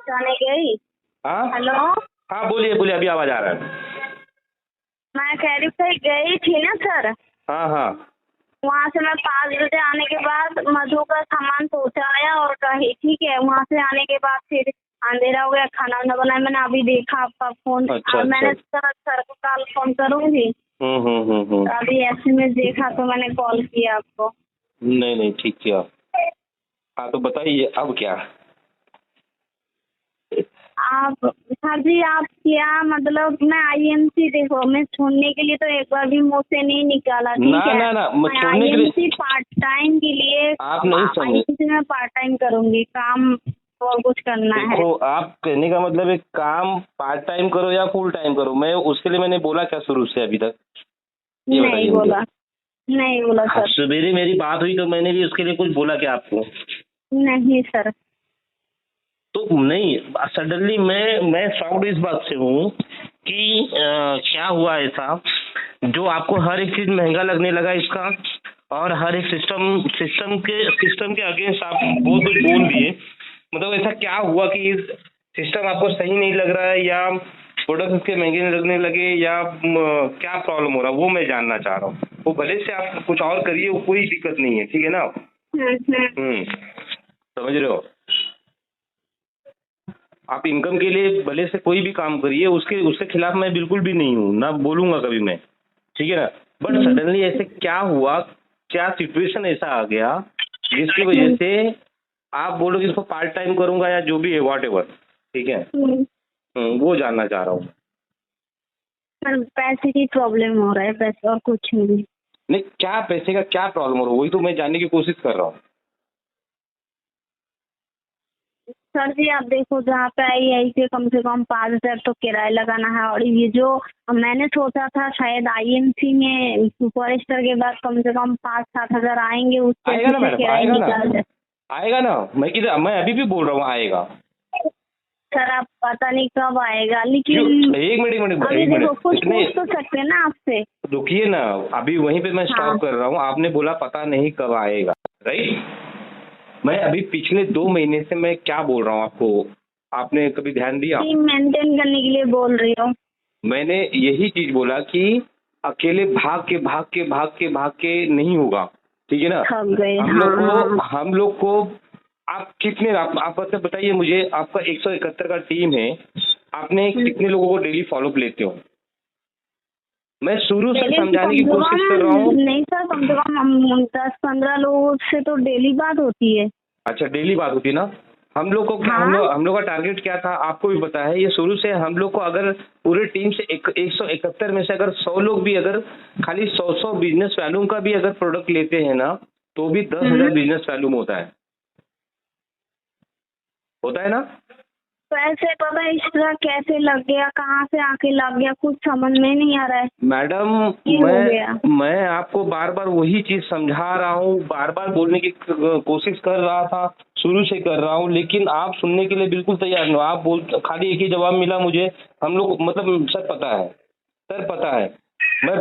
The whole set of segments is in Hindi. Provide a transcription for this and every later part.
पहुँचाने गई। हाँ हेलो, हाँ, बोलिए बोलिए, अभी आवाज आ रहा है। मैं कह रही थी गई थी ना सर, हाँ हाँ, वहाँ से मैं 5 बजे आने के बाद मधु का सामान पहुँचाया और कही, ठीक है। वहाँ से आने के बाद फिर अंधेरा हो गया, खाना वाना बनाया। मैंने अभी देखा आपका फोन। अच्छा, मैंने अच्छा। सर को कल फोन करूँगी। हम्म। अभी एसएमएस देखा तो मैंने कॉल किया आपको। नहीं नहीं, ठीक किया। हाँ तो बताइए अब क्या। आप सर जी, आप क्या मतलब, मैं आईएमसी, देखो मैं छोड़ने के लिए तो एक बार भी मुँह से नहीं निकाला, ना ठीक है। ना, मैं छोड़ने के लिए आईएमसी पार्ट टाइम के लिए, आप नहीं समझे। आईएमसी में पार्ट टाइम करूंगी, काम और कुछ करना है। देखो, आप कहने का मतलब है काम पार्ट टाइम करो या फुल टाइम करो, मैं उसके लिए मैंने बोला क्या शुरू से अभी तक? ये नहीं बताइए बोला, नहीं बोला मुझे। सर। सवेरे मेरी बात हुई तो मैंने भी उसके लिए कुछ बोला क्या आपको? नहीं सर। तो नहीं, सडनली मैं शॉक्ड इस बात से हूँ कि क्या हुआ ऐसा जो आपको हर एक चीज महंगा लगने लगा इसका, और हर एक सिस्टम के अगेंस्ट आप बहुत कुछ बोल दिए। मतलब ऐसा क्या हुआ कि सिस्टम आपको सही नहीं लग रहा है, या प्रोडक्ट उसके महंगे लगने लगे, या क्या प्रॉब्लम हो रहा है वो मैं जानना चाह रहा हूँ। वो भले से आप कुछ और करिए, वो कोई दिक्कत नहीं है, ठीक है ना? समझ रहे हो? आप इनकम के लिए भले से कोई भी काम करिए, उसके खिलाफ मैं बिल्कुल भी नहीं हूँ, ना बोलूंगा कभी मैं, ठीक है ना? बट सडनली ऐसे क्या हुआ, क्या सिचुएशन ऐसा आ गया जिसकी वजह से आप बोलो कि इसको पार्ट टाइम करूंगा या जो भी है, वॉट एवर, ठीक है? वो जानना चाह रहा हूँ। सर पैसे की प्रॉब्लम हो रहा है, पैसे और कुछ नहीं। नहीं, क्या पैसे का क्या प्रॉब्लम हो रहा है, वही तो मैं जानने की कोशिश कर रहा हूँ। सर जी आप देखो, जहाँ पे आई आई से कम 5,000 तो किराया लगाना है, और ये जो मैंने सोचा था शायद आईएमसी में सुपरस्टार के बाद कम से कम 5-7 हजार आएंगे, उससे आएगा ना मैडम, किराया आएगा ना, निकाल दे। आएगा ना। मैं अभी भी बोल रहा हूँ आएगा। सर आप पता नहीं कब आएगा, लेकिन एक मिनट अभी एक देखो मिनट, कुछ इतने पूछ तो सकते हैं ना आपसे। रुकिए ना, अभी वहीं पे मैं हाँ। स्टॉप कर रहा हूँ। आपने बोला पता नहीं कब आएगा, राइट? मैं अभी पिछले 2 महीने से मैं क्या बोल रहा हूँ आपको, आपने कभी ध्यान दिया? टीम मेंटेन करने के लिए बोल रही हूँ। मैंने यही चीज बोला कि अकेले भाग के नहीं होगा, ठीक है ना? थक गए। हम लोग को आप कितने, आप बस बताइए मुझे, आपका 171 का टीम है, आपने कितने लोगों को डेली फॉलोअप लेते हो? मैं शुरू से समझाने की कोशिश कर रहा हूँ। नहीं सर, कम से कम 10-15 लोगों से तो डेली बात होती है। अच्छा, डेली बात होती है ना? हम लोग को हाँ? हम लोग का टारगेट क्या था आपको भी पता है। ये शुरू से हम लोग को, अगर पूरे टीम से 171 में से अगर 100 लोग भी अगर खाली 100 बिजनेस वैल्यूम का भी अगर प्रोडक्ट लेते हैं ना, तो भी 10,000 बिजनेस वैल्यूम होता है ना? तो ऐसे पता एक्स्ट्रा कैसे लग गया, कहाँ से आके लग गया, कुछ समझ में नहीं आ रहा है। मैडम, मैं आपको बार बार वही चीज समझा रहा हूँ, बार बार बोलने की कोशिश कर रहा था, शुरू से कर रहा हूँ, लेकिन आप सुनने के लिए बिल्कुल तैयार नहीं हो। आप खाली एक ही जवाब मिला मुझे, हम लोग मतलब सर पता है। मैं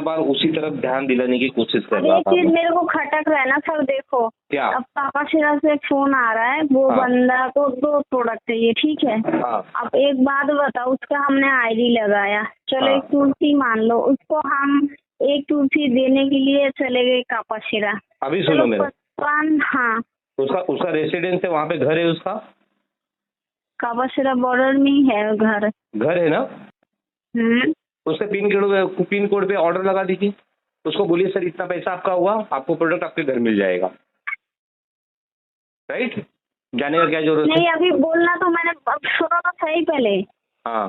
बार उसी तरफ ध्यान दिलाने की कोशिश कर रहा था। चीज मेरे को खटक रहा है ना सर, देखो क्या? अब पापा शिरा से फोन आ रहा है, वो बंदा को 2 प्रोडक्ट चाहिए, ठीक है। अब एक बात बताओ, उसका हमने आईडी लगाया, चलो एक तुलसी मान लो, उसको हम एक तुलसी देने के लिए चले गए कापाशिरा। अभी सुनो मेरा, हाँ, उसका रेसिडेंस है, वहाँ पे घर है उसका, कापाशिरा बॉर्डर में ही है घर है ना? उसके पिन कोड पे ऑर्डर लगा दीजिए, उसको बोलिए सर इतना पैसा आपका हुआ, आपको प्रोडक्ट आपके घर मिल जाएगा, राइट? जाने का क्या जरूरत है? नहीं, अभी बोलना तो मैंने सुना तो सही पहले। हाँ,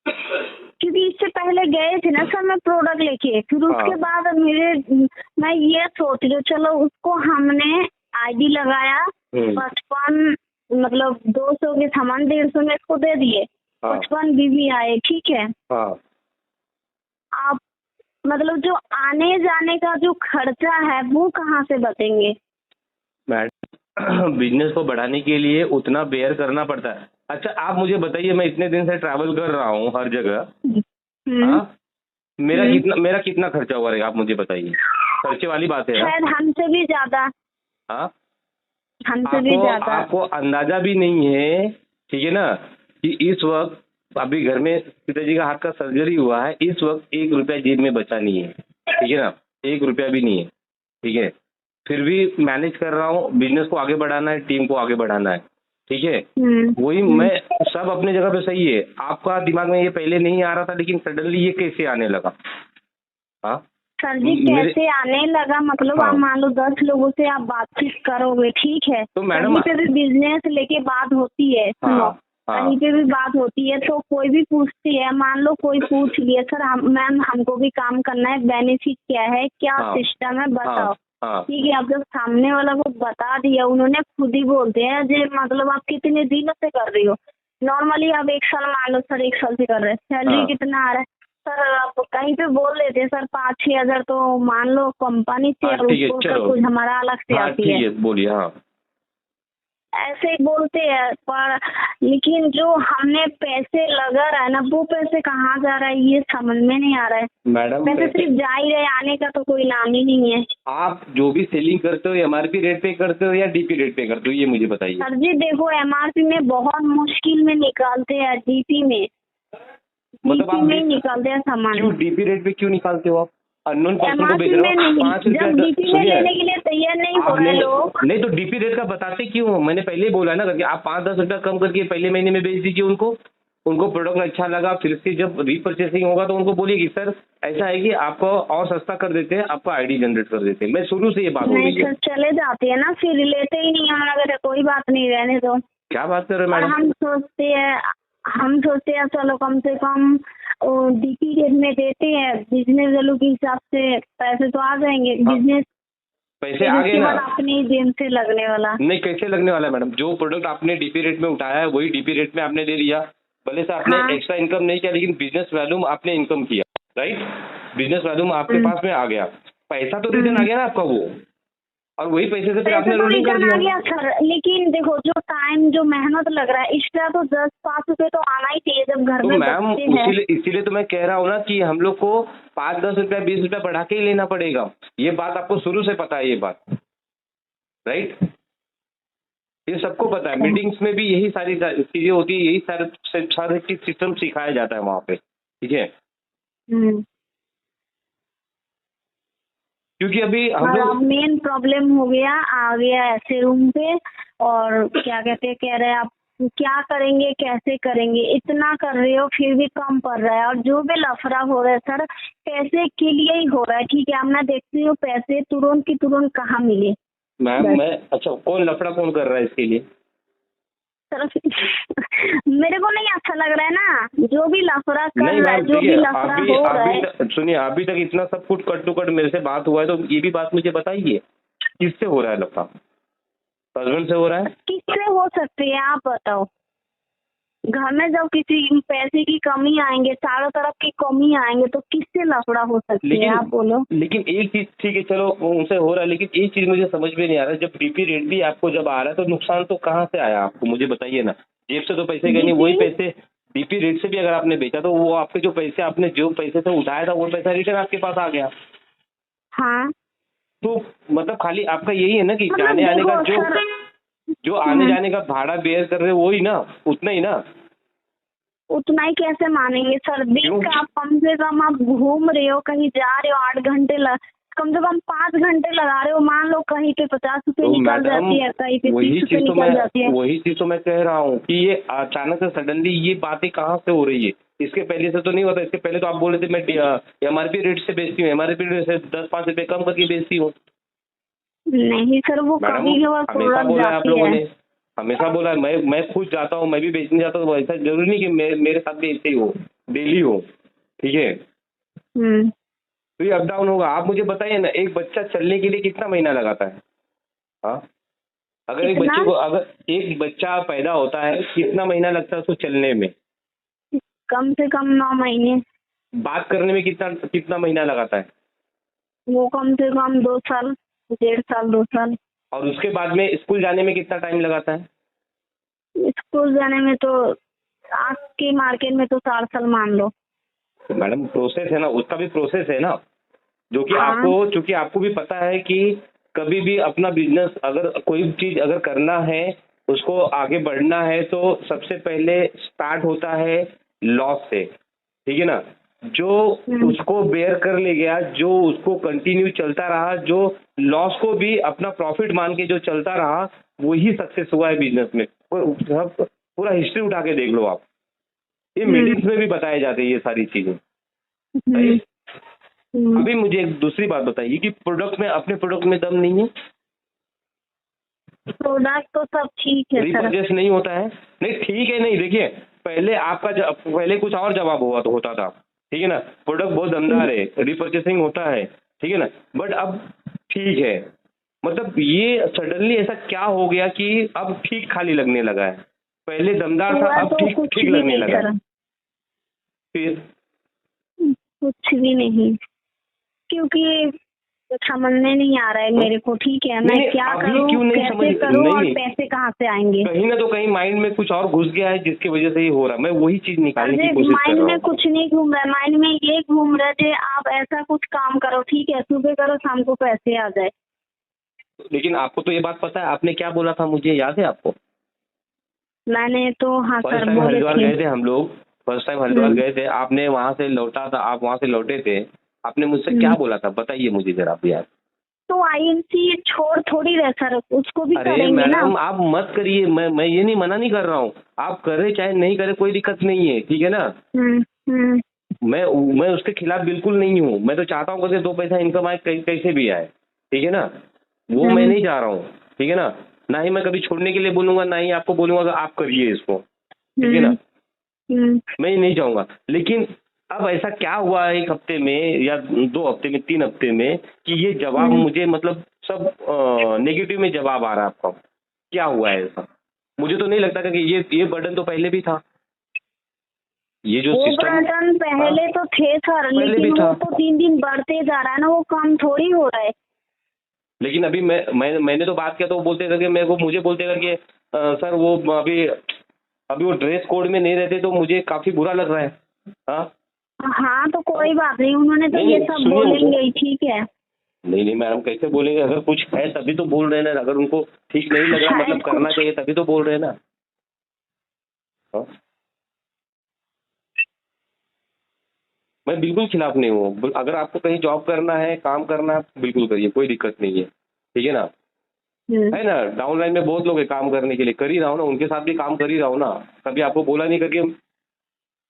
क्योंकि इससे पहले गए थे ना सर मैं प्रोडक्ट लेके, फिर उसके बाद मैं ये सोच रही हूँ, चलो उसको हमने आईडी लगाया, 55 मतलब 200 के सामान 150 में इसको दे दिए, 55 बीबी आए, ठीक है। आप मतलब जो आने जाने का जो खर्चा है वो कहाँ से बचेंगे? मैडम, बिजनेस को बढ़ाने के लिए उतना बेयर करना पड़ता है। अच्छा आप मुझे बताइए, मैं इतने दिन से ट्रैवल कर रहा हूँ हर जगह, मेरा कितना खर्चा हुआ रहेगा, आप मुझे बताइए। खर्चे वाली बात है। शायद हमसे भी ज्यादा। हाँ, हमसे भी ज्यादा। आपको अंदाजा भी नहीं है, ठीक है ना, कि इस वक्त अभी घर में पिताजी का हाथ का सर्जरी हुआ है, इस वक्त 1 रुपया जेब में बचा नहीं है, ठीक है ना, 1 रुपया भी नहीं है, ठीक है, फिर भी मैनेज कर रहा हूँ, बिजनेस को आगे बढ़ाना है, टीम को आगे बढ़ाना है, ठीक है। वही मैं सब अपने जगह पे सही है, आपका दिमाग में ये पहले नहीं आ रहा था, लेकिन सडनली ये कैसे आने लगा? हाँ सर जी कैसे आने लगा मतलब हाँ। आप मान लो 10 लोगों से आप बातचीत करोगे, ठीक है, तो मैडम कहीं पे भी बिजनेस लेके बात होती है, सुनो, कहीं पे भी बात होती है तो कोई भी पूछती है, मान लो कोई पूछ लिया सर मैम हमको भी काम करना है, बेनिफिट क्या है, क्या सिस्टम है बताओ, ठीक है, अब जब सामने वाला को बता दिया, उन्होंने खुद ही बोलते हैं जो मतलब आप कितने दिनों से कर रही हो, नॉर्मली आप 1 साल मान लो सर, 1 साल से कर रहे हैं, सैलरी कितना आ रहा है सर, आप कहीं पे बोल देते हैं सर 5-6 हजार तो मान लो कंपनी से और उसको कुछ हमारा अलग से आती है, बोलिए। हाँ ऐसे ही बोलते हैं, पर लेकिन जो हमने पैसे लगा रहा है ना वो पैसे कहाँ जा रहा है ये समझ में नहीं आ रहा है मैडम। पैसे सिर्फ जा ही रहे, आने का तो कोई नाम ही नहीं है। आप जो भी सेलिंग करते हो MRP रेट पे करते हो या DP रेट पे करते हो, ये मुझे बताइए। सर जी देखो MRP में बहुत मुश्किल में निकालते हैं, DP में मतलब आप में निकालते हैं सामान। क्यों DP रेट पे क्यों निकालते हो आप? अननोन पर्सन को बेच MRP रहे हो 5 रुपया। जब DP में लेने के लिए तैयार नहीं हो रहे लोग। नहीं तो DP रेट का बताते क्यों हो? मैंने पहले ही बोला ना कि आप 5-10 रुपया कम करके पहले महीने में बेच दीजिए उनको प्रोडक्ट अच्छा लगा, फिर से जब रीपरचेसिंग होगा तो उनको बोलिए कि सर ऐसा है कि आपको और सस्ता कर देते हैं, आपका ID जनरेट कर देते हैं। मैं शुरू से ये बात हो रही है। चले जाते हैं ना, फिर लेते ही नहीं हम, अगर कोई बात नहीं, रहने दो। क्या बात कर रहे हो मैडम? हम सोचते हैं चलो कम से कम DP रेट में देते हैं, बिजनेस वैल्यू के हिसाब से पैसे तो आ जाएंगे, बिजनेस पैसे आ गए ना, अपने ही जेब से लगने वाला नहीं। कैसे लगने वाला है मैडम? जो प्रोडक्ट आपने DP रेट में उठाया है वही DP रेट में आपने दे दिया, भले से आपने एक्स्ट्रा इनकम नहीं किया, लेकिन बिजनेस वैल्यूम आपने इनकम किया, राइट? बिजनेस वैल्यूम आपके पास में आ गया, पैसा तो रिटर्न आ गया ना आपका वो, और वही पैसे से फिर आपने रोलिंग कर दिया। सर लेकिन देखो जो टाइम जो मेहनत लग रहा है एक्स्ट्रा तो 10-5 रुपए तो आना ही चाहिए जब घर में मैम इसीलिए तो मैं कह रहा हूँ ना कि हम लोग को 5-10 रुपया 20 रुपया बढ़ा के ही लेना पड़ेगा। ये बात आपको शुरू से पता है, ये बात, राइट? ये सबको पता है, मीटिंग्स में भी यही सारी चीजें होती है, यही सारे सिस्टम सिखाया जाता है वहाँ पे, ठीक है? क्योंकि अभी हम लोग मेन प्रॉब्लम हो गया, आ गया ऐसे रूम पे, और क्या कहते कह रहे हैं आप क्या करेंगे कैसे करेंगे, इतना कर रहे हो फिर भी कम पड़ रहा है, और जो भी लफड़ा हो रहा है सर पैसे के लिए ही हो रहा है, ठीक है? अब मैं देखती हूँ पैसे तुरंत की तुरंत कहाँ मिले मैम। मैं अच्छा कौन लफड़ा कौन कर रहा है इसके लिए? मेरे को नहीं अच्छा लग रहा है ना, जो भी लफड़ा कर रहा है, जो भी लफड़ा हो रहा है। सुनिए, अभी तक इतना सब कुछ कट टू कट मेरे से बात हुआ है, तो ये भी बात मुझे बताइए किससे हो रहा है लफड़ा? हस्बैंड से हो रहा है? किससे हो सकती है आप बताओ? घर में जब किसी पैसे की कमी आएंगे, चारों तरफ की कमी आएंगे, तो किससे लफड़ा हो सकती है आप बोलो? लेकिन एक चीज, ठीक है चलो उनसे हो रहा है, लेकिन एक चीज मुझे समझ में नहीं आ रहा है, जब DP रेट भी आपको जब आ रहा है तो नुकसान तो कहाँ से आया आपको, मुझे बताइए ना। जेब से तो पैसे गए नहीं, वही पैसे DP रेट से भी अगर आपने बेचा तो वो आपके जो पैसे आपने जो पैसे से उठाया था वो पैसा रिटर्न आपके पास आ गया। हाँ तो मतलब खाली आपका यही है ना कि जाने आने का जो आने जाने का भाड़ा बेयर कर रहे हो वही ना, उतना ही ना। उतना ही कैसे मानेंगे सर? दिन का आप कम से कम आप घूम रहे हो, कहीं जा रहे हो, 8 घंटे कम से कम 5 घंटे लगा रहे हो, मान लो कहीं पे 50 रुपए निकल जाती है, कहीं पे 30 रुपए निकल जाती है। वही चीज तो मैं कह रहा हूँ कि ये अचानक से सडनली ये बातें कहाँ से हो रही है? इसके पहले से तो नहीं होता। इसके पहले तो आप बोल रहे थे मैं MRP रेट से बेचती हूँ, MRP रेट से 10-5 रुपए कम करके बेचती हूँ। नहीं सर, वो कभी हमेशा बोला है आप लोगों ने, हमेशा बोला है। मैं खुद जाता हूँ, मैं भी बेचने जाता हूँ, ऐसा जरूरी नहीं कि मेरे साथ भी ऐसे ही हो, डेली हो, ठीक है? तो ये अप डाउन होगा। आप मुझे बताइए ना, एक बच्चा चलने के लिए कितना महीना लगाता है? हाँ, अगर एक बच्चा पैदा होता है कितना महीना लगता है उसको चलने में? कम से कम 9 महीने। बात करने में कितना महीना लगाता है? वो कम से कम 2 साल, 1.5 साल, 2 साल। और उसके बाद में स्कूल जाने में कितना टाइम लगाता है? स्कूल जाने में तो आज के मार्केट में तो 4 साल मान लो। तो मैडम प्रोसेस है ना, उसका भी प्रोसेस है ना, जो कि चूंकि आपको भी पता है कि कभी भी अपना बिजनेस अगर कोई चीज अगर करना है, उसको आगे बढ़ना है, तो सबसे पहले स्टार्ट होता है लॉस से, ठीक है ना। जो उसको बेयर कर ले गया, जो उसको कंटिन्यू चलता रहा, जो लॉस को भी अपना प्रॉफिट मान के जो चलता रहा, वही सक्सेस हुआ है बिजनेस में। सब पूरा हिस्ट्री उठा के देख लो आप, ये मीटिंग्स में भी बताए जाते हैं ये सारी चीजें। अभी मुझे एक दूसरी बात बताइए कि प्रोडक्ट में, अपने प्रोडक्ट में दम नहीं है? प्रोडक्ट तो सब ठीक है सर। रिपरचेस नहीं होता है? नहीं ठीक है, नहीं देखिए, पहले आपका पहले कुछ और जवाब हुआ तो होता था, ठीक है ना, प्रोडक्ट बहुत दमदार है, रिपरचेसिंग होता है, ठीक है ना, बट अब ठीक है, मतलब ये सडनली ऐसा क्या हो गया कि अब ठीक खाली लगने लगा है? पहले दमदार था, अब ठीक ठीक लगने लगा है। फिर कुछ भी नहीं, क्योंकि समझने नहीं आ रहा है मेरे को, ठीक है, मैं क्या करूं, कैसे करूं और पैसे कहाँ से आएंगे? कहीं ना तो कहीं माइंड में कुछ और घुस गया है जिसकी वजह से ये हो रहा है। मैं वही चीज निकालने की कोशिश कर रहा हूं। माइंड में कुछ नहीं घूम रहा है, माइंड में ये घूम रहा है आप ऐसा कुछ काम करो, ठीक है, सुबह करो शाम को पैसे आ जाए। लेकिन आपको तो ये बात पता है, आपने क्या बोला था, मुझे याद है आपको? मैंने तो हाँ सर बोले हरिद्वार गए थे हम लोग, फर्स्ट टाइम हरिद्वार गए थे, आपने वहाँ से लौटा था, आप वहाँ से लौटे थे, आपने मुझसे क्या बोला था, बताइए मुझे जरा आप यार। तो INC छोड़ थोड़ी रहे सर, उसको भी करेंगे ना। मैडम आप मत करिए, मैं ये नहीं मना नहीं कर रहा हूँ, आप करे चाहे नहीं करे कोई दिक्कत नहीं है, ठीक है ना। मैं उसके खिलाफ बिल्कुल नहीं हूँ, मैं तो चाहता हूँ कि 2 पैसा इनकम आए, कैसे भी आए, ठीक है ना, वो मैं नहीं चाह रहा हूँ, ठीक है ना। ना ही मैं कभी छोड़ने के लिए बोलूंगा, ना ही आपको बोलूंगा कि आप करिए इसको, ठीक है ना, मैं नहीं चाहूंगा। लेकिन अब ऐसा क्या हुआ है 1 हफ्ते में या 2 हफ्ते में, 3 हफ्ते में, कि ये जवाब मुझे मतलब सब नेगेटिव में जवाब आ रहा है आपका? क्या हुआ है ऐसा? मुझे तो नहीं लगता कि ये बर्डन तो पहले भी था, ये जो सिस्टम पहले तो थे सर, लेकिन वो तो दिन दिन बढ़ते जा रहा है ना, वो कम थोड़ी हो रहा है। लेकिन अभी मैंने तो बात किया तो वो बोलते करके मुझे बोलते करके सर वो अभी वो ड्रेस कोड में नहीं रहते तो मुझे काफी बुरा लग रहा है। हाँ तो कोई बात नहीं, उन्होंने तो ये सब बोलेंगे ही, ठीक है। नहीं मैडम, कैसे बोलेंगे? अगर कुछ है तभी तो बोल रहे हैं ना, अगर उनको ठीक नहीं लग रहा मतलब करना चाहिए तभी तो बोल रहे हैं ना। मैं बिल्कुल खिलाफ नहीं हूँ, अगर आपको कहीं जॉब करना है, काम करना है, बिल्कुल करिए, कोई दिक्कत नहीं है, ठीक है ना। है ना, डाउनलाइन में बहुत लोग हैं काम करने के लिए, कर ही रहा हूँ ना, उनके साथ भी काम कर ही रहा हूँ ना। कभी आपको बोला नहीं करके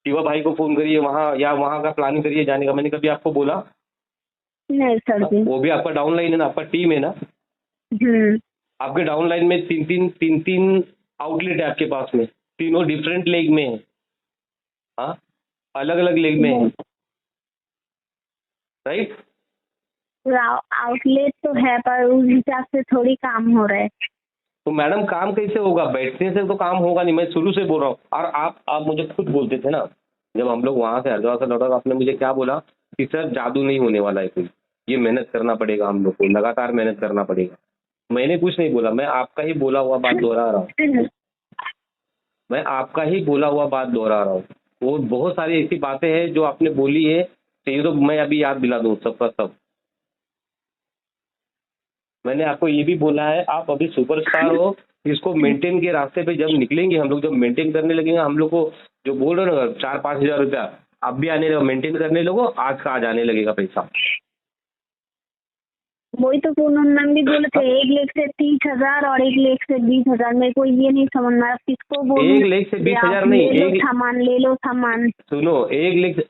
शिवा भाई को फोन करिए वहाँ, या वहाँ का प्लानिंग करिए जाने का, मैंने कभी आपको बोला? नहीं सर जी। वो भी आपका डाउनलाइन है ना, आपका टीम है ना। आपके डाउनलाइन में तीन आउटलेट है आपके पास में, तीनों डिफरेंट लेग में है, हाँ अलग अलग लेग में है, राइट। आउटलेट तो है पर उस हिसाब से थोड़ी काम हो रहा है। तो मैडम काम कैसे होगा? बैठने से तो काम होगा नहीं, मैं शुरू से बोल रहा हूँ। और आप मुझे खुद बोलते थे ना, जब हम लोग वहाँ से हरिद्वार से लौटा, आपने मुझे क्या बोला कि सर जादू नहीं होने वाला है कोई, ये मेहनत करना पड़ेगा, हम लोग को लगातार मेहनत करना पड़ेगा। मैंने कुछ नहीं बोला, मैं आपका ही बोला हुआ बात दोहरा रहा हूँ, मैं आपका ही बोला हुआ बात दोहरा रहा हूँ। वो बहुत सारी ऐसी बातें हैं जो आपने बोली है, चाहिए तो मैं अभी याद दिला दूँ सबका सब। मैंने आपको ये भी बोला है, आप अभी सुपरस्टार हो, इसको मेंटेन के रास्ते पे जब निकलेंगे हम लोग, जब मेंटेन करने लगेंगे, हम लोग को जो बोल रहे हो ना 4-5 हज़ार रुपया अब भी आने लगेगा, मेंटेन करने लगो, आज का आज आने लगेगा पैसा। वही तो पूनम भी बोले थे, 1 लाख से 30,000 और 1 लाख से 20,000। मेरे को ये नहीं समझ में, किसको बोलूं? 1 लाख से 20,000 नहीं, ले लो सामान। सुनो, 1 लाख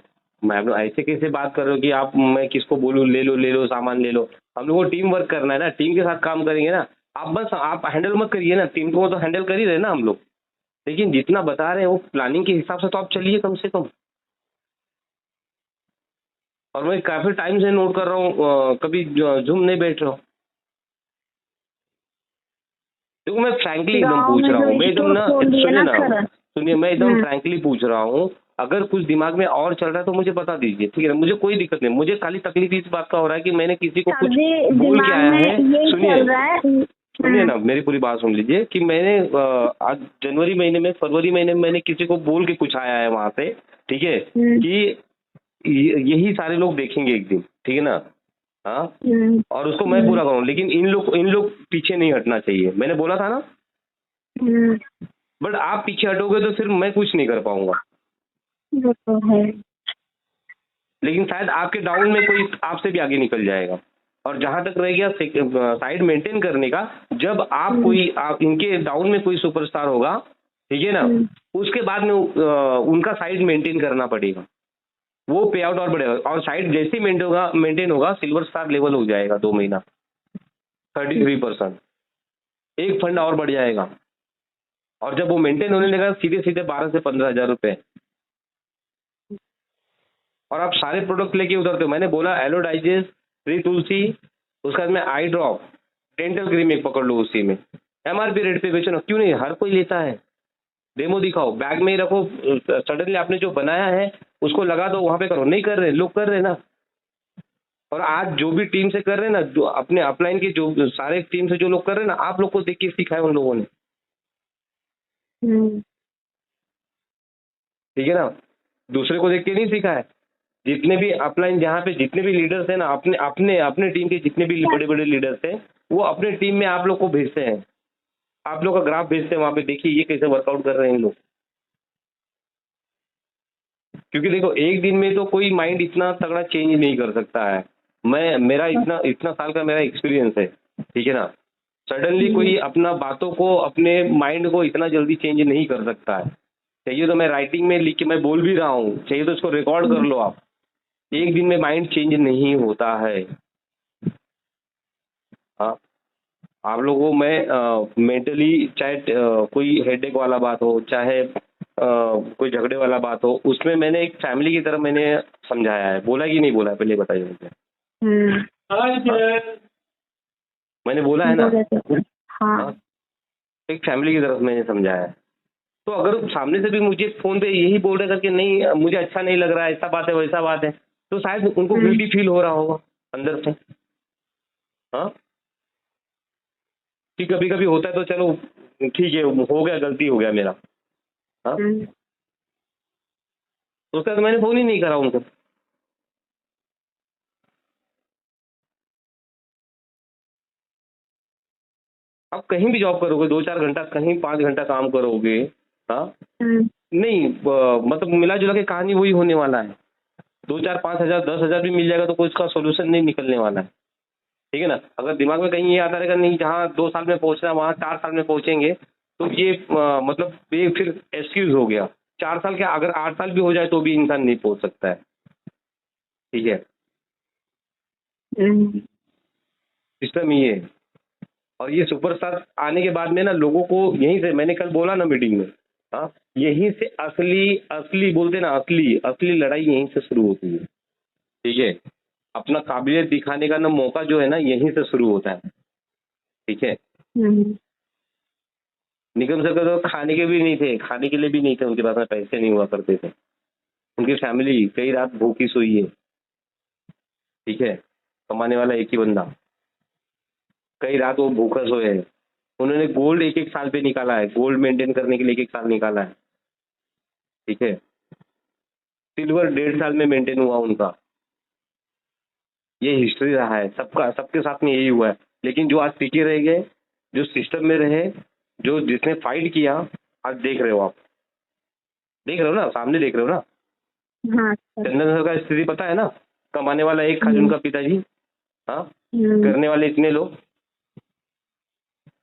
मैम ऐसे कैसे बात कर रहे हो कि आप, मैं किसको बोलूं ले लो सामान ले लो? हम लोग को टीम वर्क करना है ना, टीम के साथ काम करेंगे ना। आप बस आप हैंडल मत करिए ना, टीम को तो हैंडल कर ही रहे ना हम लोग, लेकिन जितना बता रहे हैं वो प्लानिंग के हिसाब से तो आप चलिए कम से कम। और मैं काफ़ी टाइम से नोट कर रहा हूँ, कभी झूम नहीं बैठ रहा हूँ। देखो मैं फ्रैंकली एकदम पूछ रहा हूँ, मैं एकदम ना, सुनिए मैं एकदम फ्रैंकली पूछ रहा हूँ, अगर कुछ दिमाग में और चल रहा है तो मुझे बता दीजिए, ठीक है? मुझे कोई दिक्कत नहीं, मुझे खाली तकलीफ इस बात का हो रहा है कि मैंने किसी को कुछ बोल के आया है। सुनिए ना, मेरी पूरी बात सुन लीजिए कि मैंने आज जनवरी महीने में, फरवरी महीने में मैंने किसी को बोल के कुछ आया है वहाँ से, ठीक है, कि यही सारे लोग देखेंगे एक दिन, ठीक है ना। हाँ, और उसको मैं पूरा करूँ, लेकिन इन लोग पीछे नहीं हटना चाहिए, मैंने बोला था ना। बट आप पीछे हटोगे तो फिर मैं कुछ नहीं कर पाऊंगा। वो तो है। लेकिन शायद आपके डाउन में कोई आपसे भी आगे निकल जाएगा। और जहां तक रह गया साइड मेंटेन करने का, जब आप इनके डाउन में कोई सुपरस्टार होगा, ठीक है ना, उसके बाद में उनका साइड मेंटेन करना पड़ेगा, वो पे आउट और बढ़ेगा। और साइड जैसे ही मेंटेन होगा सिल्वर स्टार लेवल हो जाएगा 2 महीना 33%, एक फंड और बढ़ जाएगा। और जब वो मेंटेन होने लगेगा सीधे सीधे 12 से 15 हज़ार रुपए। और आप सारे प्रोडक्ट लेके उतरते हो, मैंने बोला एलो डाइजेस्ट, फ्री तुलसी, उसके बाद में आई ड्रॉप, डेंटल क्रीम एक पकड़ लो, उसी में एमआरपी रेट पे बेचो ना, क्यों नहीं, हर कोई लेता है। डेमो दिखाओ, बैग में ही रखो, सडनली आपने जो बनाया है उसको लगा दो, वहां पे करो, नहीं कर रहे लोग, कर रहे ना। और आज जो भी टीम से कर रहे हैं ना, जो अपने अपलाइन के जो सारे टीम से जो लोग कर रहे हैं ना, आप लोग को देख के सीखा है उन लोगों ने, ठीक है ना, दूसरे को देख के नहीं सीखा है। जितने भी अपलाइन जहाँ पे जितने भी लीडर्स हैं ना, अपने अपने अपने टीम के जितने भी बड़े बड़े लीडर्स हैं, वो अपने टीम में आप लोग को भेजते हैं, आप लोग का ग्राफ भेजते हैं, वहाँ पे देखिए ये कैसे वर्कआउट कर रहे हैं लोग। क्योंकि देखो एक दिन में तो कोई माइंड इतना तगड़ा चेंज नहीं कर सकता है। मेरा इतना साल का मेरा एक्सपीरियंस है, ठीक है ना। सडनली कोई अपना बातों को, अपने माइंड को इतना जल्दी चेंज नहीं कर सकता है। चाहिए तो मैं राइटिंग में लिख के मैं बोल भी रहा हूँ, चाहिए तो इसको रिकॉर्ड कर लो आप। एक दिन में माइंड चेंज नहीं होता है। हाँ, आप लोगों को मैं मेंटली, चाहे कोई हेडेक वाला बात हो, चाहे कोई झगड़े वाला बात हो, उसमें मैंने एक फैमिली की तरह मैंने समझाया है। बोला कि नहीं बोला है, पहले बताइए मुझे। मैंने बोला है ना। हाँ, एक फैमिली की तरफ मैंने समझाया है। तो अगर सामने से भी मुझे फोन पे यही बोल रहे करके, नहीं मुझे अच्छा नहीं लग रहा है, ऐसा बात है वैसा बात है, तो शायद उनको गिल्टी फील हो रहा होगा अंदर से। हाँ, कि कभी कभी होता है तो चलो ठीक है, हो गया, गलती हो गया मेरा। हाँ, तो उसका तो मैंने फोन ही नहीं करा उनको। आप कहीं भी जॉब करोगे, 2-4 घंटा, कहीं 5 घंटा काम करोगे, हाँ, नहीं मतलब मिला जुला के कहानी वही होने वाला है। 2-4-5 हज़ार 10 हज़ार भी मिल जाएगा तो कोई इसका सोल्यूशन नहीं निकलने वाला है, ठीक है ना। अगर दिमाग में कहीं ये आता रहेगा नहीं, जहाँ 2 साल में पहुंचना है वहाँ 4 साल में पहुंचेंगे, तो ये मतलब ये फिर एक्सक्यूज हो गया। 4 साल क्या, अगर 8 साल भी हो जाए तो भी इंसान नहीं पहुंच सकता है, ठीक है। सिस्टम ये है। और ये सुपरस्टार आने के बाद में ना, लोगों को यहीं से, मैंने कल बोला ना मीटिंग में, हाँ, यहीं से असली बोलते ना, असली लड़ाई यहीं से शुरू होती है, ठीक है। अपना काबिलियत दिखाने का ना मौका जो है ना, यहीं से शुरू होता है, ठीक है। निगम सर का तो खाने के भी नहीं थे, खाने के लिए भी नहीं थे उनके पास में, पैसे नहीं हुआ करते थे। उनकी फैमिली कई रात भूखी सोई है, ठीक है। कमाने वाला एक ही बंदा, कई रात वो भूखा सोए हैं। उन्होंने गोल्ड 1-1 साल पे निकाला है, गोल्ड मेंटेन करने के लिए 1-1 साल निकाला है, ठीक है। सिल्वर 1.5 साल में मेंटेन हुआ उनका। ये हिस्ट्री रहा है सबका, सबके साथ में यही हुआ है। लेकिन जो आज टिके रह गए, जो सिस्टम में रहे, जो जिसने फाइट किया, आज देख रहे हो आप, देख रहे हो ना, सामने देख रहे हो ना। हाँ, चंदन सर का स्थिति पता है ना, कमाने वाला एक खाली उनका पिताजी, हाँ, करने वाले इतने लोग।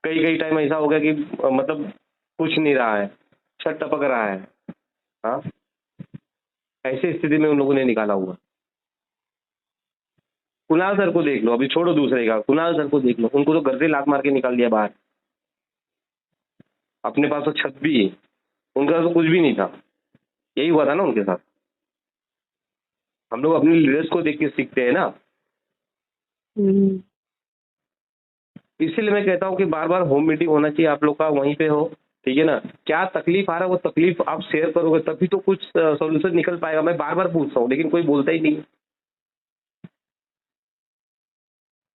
कई टाइम ऐसा हो गया कि मतलब कुछ नहीं रहा है, छत टपक रहा है, हाँ, ऐसी स्थिति में उन लोगों ने निकाला हुआ। कुणाल सर को देख लो, अभी छोड़ो दूसरे का, कुणाल सर को देख लो, उनको तो घर से लात मार के निकाल दिया बाहर। अपने पास तो छत भी है, उनका तो कुछ भी नहीं था। यही हुआ था ना उनके साथ। हम लोग अपने लीडर्स को देख के सीखते हैं ना। इसीलिए मैं कहता हूँ कि बार बार होम मीटिंग होना चाहिए आप लोग का, वहीं पे हो, ठीक है ना। क्या तकलीफ आ रहा है वो तकलीफ आप शेयर करोगे तभी तो कुछ सॉल्यूशन निकल पाएगा। मैं बार बार पूछता हूँ लेकिन कोई बोलता ही नहीं,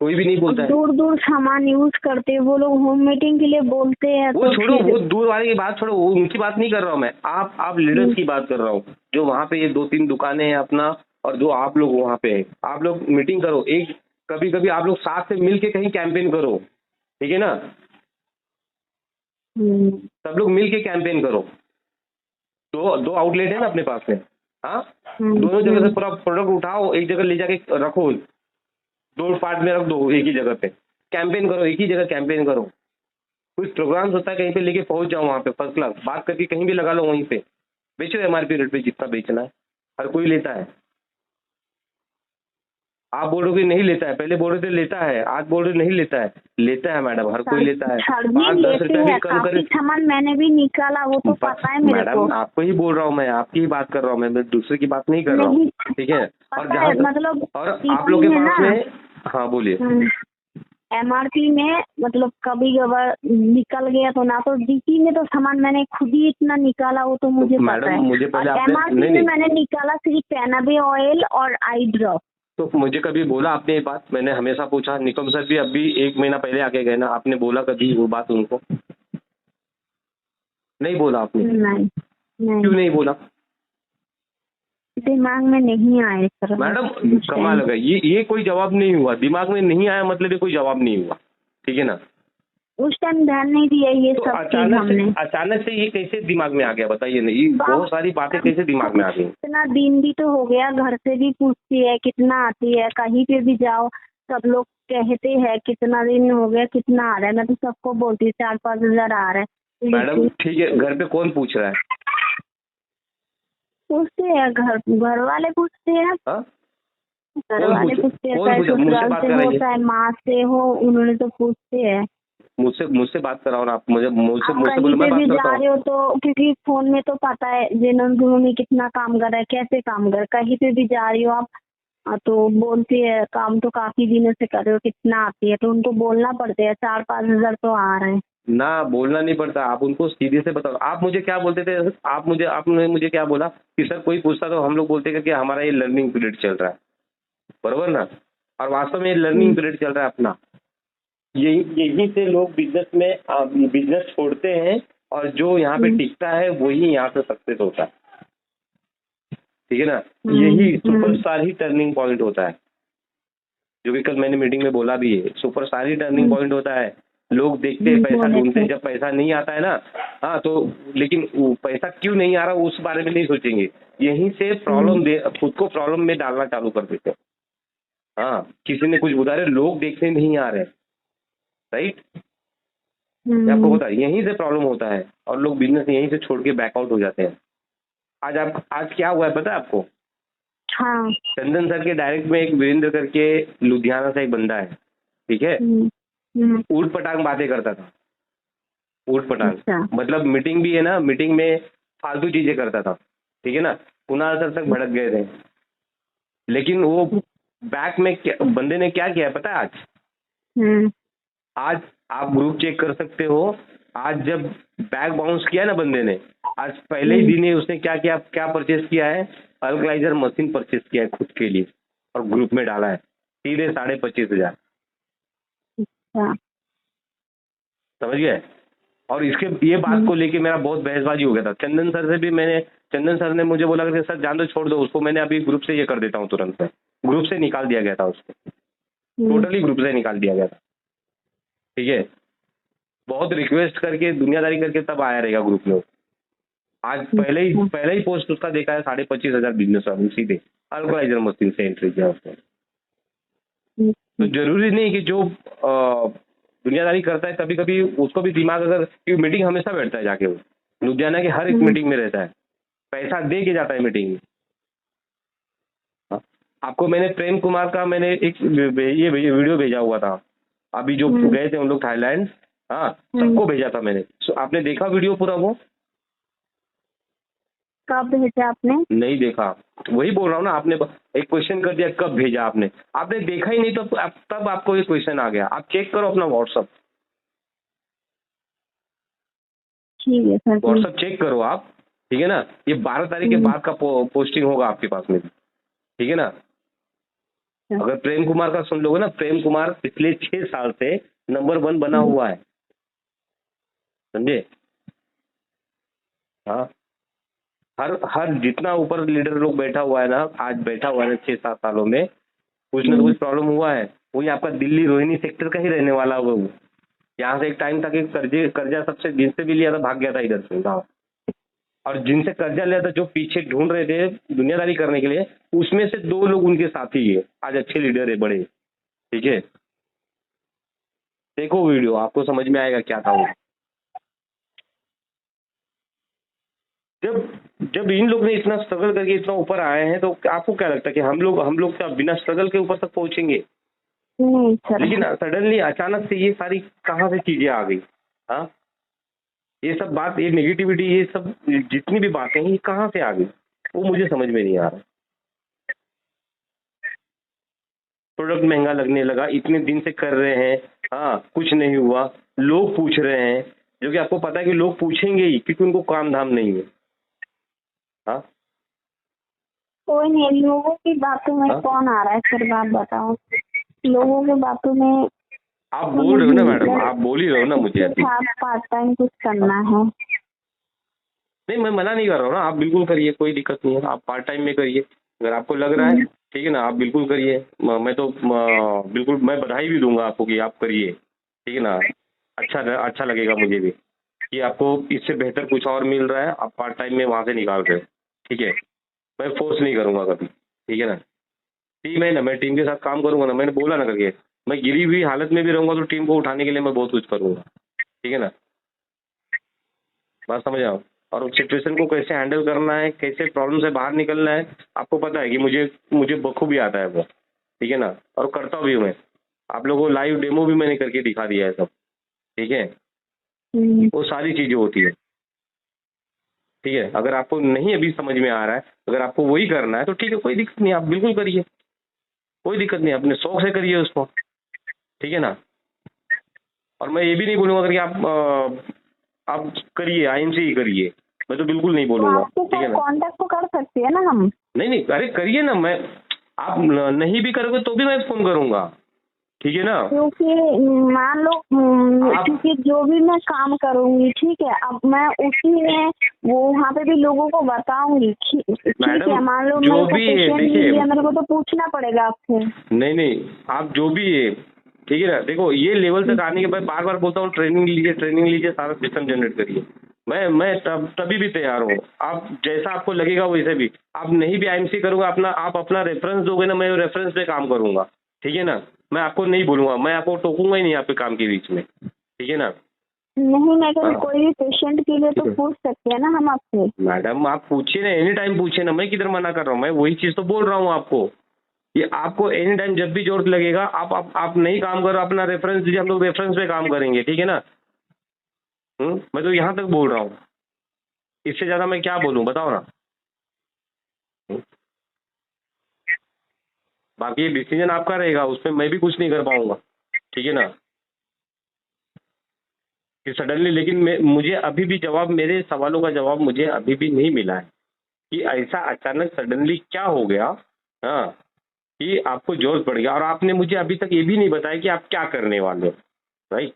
कोई भी नहीं बोलता है। दूर दूर सामान यूज करते हैं वो लोग, होम मीटिंग के लिए बोलते हैं। वो छोड़ो, वो दूर वाले की बात छोड़ो, उनकी बात नहीं कर रहा हूँ मैं, आप लीडर्स की बात कर रहा हूँ, जो वहाँ पे ये 2-3 दुकानें हैं अपना, और जो आप लोग वहाँ पे हैं, आप लोग मीटिंग करो, एक कभी कभी आप लोग साथ से मिल के कहीं कैंपेन करो, ठीक है ना, सब लोग मिल के कैंपेन करो। दो आउटलेट है ना अपने पास में, हाँ, दोनों जगह से पूरा प्रोडक्ट उठाओ, एक जगह ले जाके रखो, 2 पार्ट में रख दो, एक ही जगह पे कैंपेन करो, एक ही जगह कैंपेन करो। कुछ प्रोग्राम्स होता है कहीं पे लेके पहुंच जाओ, वहाँ पे फर्स्ट क्लास बात करके कहीं भी लगा लो, वहीं पे बेचो एमआरपी रेट पे जितना बेचना है, हर कोई लेता है। आप बोल रहे हो कि नहीं लेता है, पहले बोल रहे थे लेता है, आज बोल रहे नहीं लेता है, लेता है मैडम, हर कोई लेता है। सर भी 5-10 लेते रुपया भी हैं, कम काफी करे। सामान मैंने भी निकाला, वो तो पता है मेरे को। मैडम आपको ही बोल रहा हूँ मैं, आपकी ही बात कर रहा हूँ मैं दूसरे की बात नहीं कर रहा हूँ, नहीं, ठीक है। और पता है, जहाँ मतलब और आप लोग के है पास ना, में, हाँ बोलिए। एमआरपी में मतलब कभी कभार निकल गया तो ना, तो डीपी में तो सामान मैंने खुद ही इतना निकाला, वो तो मुझे पता मैडम है। मुझे पहले आपने एमआरपी में मैंने निकाला सिर्फ पैनाबे ऑयल और आई ड्रॉप। तो मुझे कभी बोला आपने ये बात? मैंने हमेशा पूछा, निकम सर भी अभी 1 महीना पहले आके गए ना, आपने बोला कभी वो बात उनको? नहीं बोला आपने? नहीं, क्यों नहीं बोला? दिमाग में नहीं आए सर। मैडम कमाल है, ये कोई जवाब नहीं हुआ, दिमाग में नहीं आया मतलब ये कोई जवाब नहीं हुआ, ठीक है ना। उस टाइम ध्यान नहीं दिया ये तो सब चीज हमने। अचानक से ये कैसे दिमाग में आ गया बताइए ना, ये बहुत सारी बातें कैसे दिमाग में आ गई? इतना दिन भी तो हो गया, घर से भी पूछती है कितना आती है, कहीं पे भी जाओ सब लोग कहते हैं कितना दिन हो गया, कितना आ रहा है, मैं तो सबको बोलती हूँ 4-5 हजार आ रहा है। मैडम ठीक है, घर पे कौन पूछ रहा है? पूछते हैं, घर वाले पूछते हैं, घर वाले पूछते हैं, चाहे ससुराल से हो चाहे माँ से हो, उन्होंने तो पूछते हैं। मुझसे बात कराओ ना आप, मुझे मुझसे कहीं बोलो, मैं पे बात भी करता जा रहे हो तो, क्योंकि फोन में तो पता है जिन्होंने कितना काम कर रहा है, कैसे काम कर, कहीं पे भी जा रही हो आप तो बोलती है काम तो काफी दिनों से कर रहे हो, कितना आती है, तो उनको बोलना पड़ता है 4-5 हजार तो आ रहे हैं ना। बोलना नहीं पड़ता, आप उनको सीधे से बताओ। आप मुझे क्या बोलते थे, आपने मुझे क्या बोला कि सर कोई पूछता तो हम लोग बोलते कि हमारा ये लर्निंग पीरियड चल रहा है, बरोबर ना। और वास्तव में ये लर्निंग पीरियड चल रहा है अपना। यही से लोग बिजनेस छोड़ते हैं, और जो यहाँ पे टिकता है वही यहाँ पे सक्सेस होता है, ठीक है ना। यही सुपरस्टार ही टर्निंग पॉइंट होता है, जो कि कल मैंने मीटिंग में बोला भी है। सुपरस्टार ही टर्निंग पॉइंट होता है। लोग देखते हैं, पैसा ढूंढते हैं, जब पैसा नहीं आता है ना, हाँ तो, लेकिन पैसा क्यों नहीं आ रहा उस बारे में नहीं सोचेंगे, यहीं से खुद को प्रॉब्लम में डालना चालू कर देते हैं। हाँ, किसी ने कुछ बता रहे, लोग देखने नहीं आ रहे, राइट। मैं आपको बता, यहीं से प्रॉब्लम होता है, और लोग बिजनेस यहीं से छोड़ के बैकआउट हो जाते हैं। आज क्या हुआ है पता है आपको? हाँ। चंदन सर के डायरेक्ट में एक वीरेंद्र करके लुधियाना से एक बंदा है, ठीक है, ऊट पटांग बातें करता था, ऊट पटांग, मतलब मीटिंग भी है ना, मीटिंग में फालतू चीजें करता था, ठीक है ना। कुणाल सर तक भड़क गए थे, लेकिन वो बैक में बंदे ने क्या किया है पता है आज आप ग्रुप चेक कर सकते हो। आज जब बैक बाउंस किया ना बंदे ने, आज पहले ही दिन ही उसने क्या परचेस किया है, अल्कलाइजर मशीन परचेस किया है खुद के लिए, और ग्रुप में डाला है सीधे 25,500। समझ गए। और ये बात को लेके मेरा बहुत बहसबाजी हो गया था चंदन सर से भी। चंदन सर ने मुझे बोला कि सर जान दो, छोड़ दो उसको, मैंने अभी ग्रुप से ये कर देता हूँ तुरंत में। ग्रुप से निकाल दिया गया था उसको, टोटली ग्रुप से निकाल दिया गया था, ठीक है। बहुत रिक्वेस्ट करके, दुनियादारी करके तब आया रहेगा ग्रुप में। आज पहले ही पोस्ट उसका देखा है 25,500 बिजनेस वाले, सीधे अल्कलाइजर मशीन से एंट्री किया उसने। तो जरूरी नहीं कि जो दुनियादारी करता है, कभी कभी उसको भी दिमाग, अगर मीटिंग हमेशा बैठता है जाके, वो लुधियाना के हर एक मीटिंग में रहता है, पैसा दे के जाता है मीटिंग में। आपको मैंने प्रेम कुमार का मैंने एक ये वीडियो भेजा हुआ था, अभी जो गए थे उन लोग थाईलैंड, हाँ सबको भेजा था मैंने। आपने देखा वीडियो पूरा? वो कब भेजा आपने? नहीं देखा, वही बोल रहा हूँ ना। आपने एक क्वेश्चन कर दिया, कब भेजा आपने देखा ही नहीं, तो तब आपको ये क्वेश्चन आ गया। आप चेक करो अपना व्हाट्सअप, ठीक है सर, व्हाट्सअप चेक करो आप, ठीक है ना। ये 12 तारीख के बाद का पोस्टिंग होगा आपके पास में, ठीक है ना। अगर प्रेम कुमार का सुन लोगे ना, प्रेम कुमार पिछले 6 साल से नंबर 1 बना हुआ है, समझे। हाँ, हर जितना ऊपर लीडर लोग बैठा हुआ है ना, आज बैठा हुआ है 6-7 सालों में, कुछ ना कुछ प्रॉब्लम हुआ है। वही आपका दिल्ली रोहिणी सेक्टर का ही रहने वाला होगा वो। यहाँ से एक टाइम था कि कर्जा सबसे जिनसे भी लिया था भाग गया था इधर से गाँव, और जिनसे कर्जा लिया था जो पीछे ढूंढ रहे थे दुनियादारी करने के लिए, उसमें से 2 लोग उनके साथी है, आज अच्छे लीडर है बड़े। ठीक है, देखो वीडियो, आपको समझ में आएगा क्या था वो। जब इन लोग ने इतना स्ट्रगल करके इतना ऊपर आए हैं, तो आपको क्या लगता है कि हम लोग क्या बिना स्ट्रगल के ऊपर तक पहुंचेंगे? नहीं सर। लेकिन सडनली अचानक से ये सारी कहाँ से चीजें आ गई? हाँ, ये सब बात, ये नेगेटिविटी, ये सब जितनी भी बातें हैं, ये कहाँ से आ गई, वो मुझे समझ में नहीं आ रहा। प्रोडक्ट महंगा लगने लगा, इतने दिन से कर रहे हैं, हाँ कुछ नहीं हुआ, लोग पूछ रहे हैं, जो कि आपको पता है कि लोग पूछेंगे ही, क्योंकि उनको काम धाम नहीं है। हाँ, कोई नहीं, लोगों की बातों में हाँ? कौन आ रहा है सर, बात बताओ। लोगों की बातों में आप बोल रहे हो ना मैडम, आप बोल ही रहे हो ना मुझे अभी। पार्ट टाइम कुछ करना है। नहीं, मैं मना नहीं कर रहा हूँ ना, आप बिल्कुल करिए, कोई दिक्कत नहीं है, आप पार्ट टाइम में करिए अगर आपको लग रहा है। ठीक है ना, आप बिल्कुल करिए, मैं तो बिल्कुल मैं बधाई भी दूंगा आपको कि आप करिए। ठीक है ना, अच्छा लगेगा मुझे भी कि आपको इससे बेहतर कुछ और मिल रहा है, आप पार्ट टाइम में वहाँ से निकाल रहे हो। ठीक है, मैं फोर्स नहीं करूँगा कभी। ठीक है ना, टीम है ना, मैं टीम के साथ काम करूँगा ना, मैंने बोला ना करके, मैं गिरी हुई हालत में भी रहूँगा तो टीम को उठाने के लिए मैं बहुत कुछ करूँगा। ठीक है ना, बात समझ आओ। और सिचुएशन को कैसे हैंडल करना है, कैसे प्रॉब्लम से बाहर निकलना है, आपको पता है कि मुझे बखूबी आता है वो। ठीक है ना, और करता भी हूँ मैं, आप लोगों को लाइव डेमो भी मैंने करके दिखा दिया है सब। ठीक है, वो सारी चीज़ें होती है। ठीक है, अगर आपको नहीं अभी समझ में आ रहा है, अगर आपको वही करना है तो ठीक है, कोई दिक्कत नहीं, आप बिल्कुल करिए, कोई दिक्कत नहीं, अपने शौक से करिए उसको। ठीक है ना, और मैं ये भी नहीं बोलूँगा कि आप करिए, IMC ही करिए, मैं तो बिल्कुल नहीं बोलूँगा। ठीक है ना, कांटेक्ट तो कर सकते हैं ना हम। नहीं, अरे करिए ना, मैं आप नहीं भी करोगे तो भी मैं फ़ोन करूँगा। ठीक है ना, क्योंकि मान लो क्योंकि जो भी मैं काम करूंगी, ठीक है, अब मैं उसी में वो वहाँ पे भी लोगों को बताऊंगी। ठीक है, मान लो जो भी है, देखिए मेरे को तो पूछना पड़ेगा आपसे। नहीं, आप जो भी है, ठीक है ना, देखो ये लेवल तक आने के बाद बार बार बोलता हूँ ट्रेनिंग लीजिए, सारा सिस्टम जनरेट करिए। मैं तभी भी तैयार हूँ, आप जैसा आपको लगेगा वैसे भी। आप नहीं भी IMC करूँगा, आप अपना रेफरेंस दोगे ना, मैं रेफरेंस पे काम करूँगा। ठीक है ना, मैं आपको नहीं बोलूँगा, मैं आपको टोकूंगा ही नहीं आपके काम के बीच में। ठीक है ना, नहीं, मैं कोई भी पेशेंट के लिए तो पूछ सकते हैं ना हम आपसे। मैडम आप पूछिए ना, एनी टाइम पूछिए ना, मैं किधर मना कर रहा हूँ, मैं वही चीज़ तो बोल रहा हूँ आपको। ये आपको एनी टाइम जब भी जरूरत लगेगा, आप नहीं काम करो, अपना रेफरेंस दीजिए, हम लोग रेफरेंस पे काम करेंगे। ठीक है ना, मैं तो यहाँ तक बोल रहा हूँ, इससे ज़्यादा मैं क्या बोलूँ, बताओ ना। बाकी डिसीजन आपका रहेगा, उसमें मैं भी कुछ नहीं कर पाऊंगा। ठीक है ना, कि सडनली, लेकिन मुझे अभी भी जवाब, मेरे सवालों का जवाब मुझे अभी भी नहीं मिला है कि ऐसा अचानक सडनली क्या हो गया। हाँ, कि आपको जरूरत पड़ गया, और आपने मुझे अभी तक ये भी नहीं बताया कि आप क्या करने वाले हो। राइट,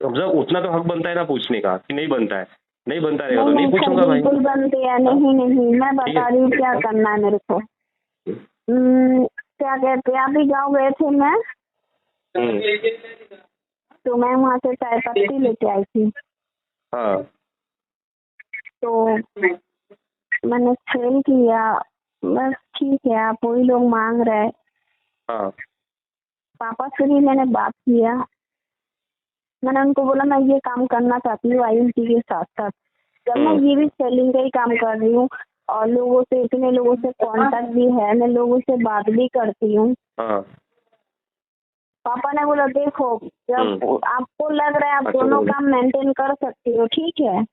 कम से कम उतना तो हक बनता है ना पूछने का, कि नहीं बनता है, नहीं बनता रहेगा तो नहीं पूछूंगा भाई। बिल्कुल बनते हैं। नहीं, मैं बता रही हूँ क्या करना है मेरे को। क्या कहते हैं, अभी गाँव गए थे मैं, तो मैं वहाँ से चाय पत्ती लेके आई थी। हाँ, तो मैंने सेल किया, बस ठीक है, आप वही लोग मांग रहे। हाँ, पापा से भी मैंने बात किया, मैंने उनको बोला मैं ये काम करना चाहती हूँ IMC के साथ साथ, जब मैं ये भी सेलिंग का ही काम कर रही हूँ, और लोगों से, इतने लोगों से कांटेक्ट भी है, मैं लोगों से बात भी करती हूँ। पापा ने बोला देखो, जब आपको लग रहा है आप दोनों काम मेंटेन कर सकती हो, ठीक है,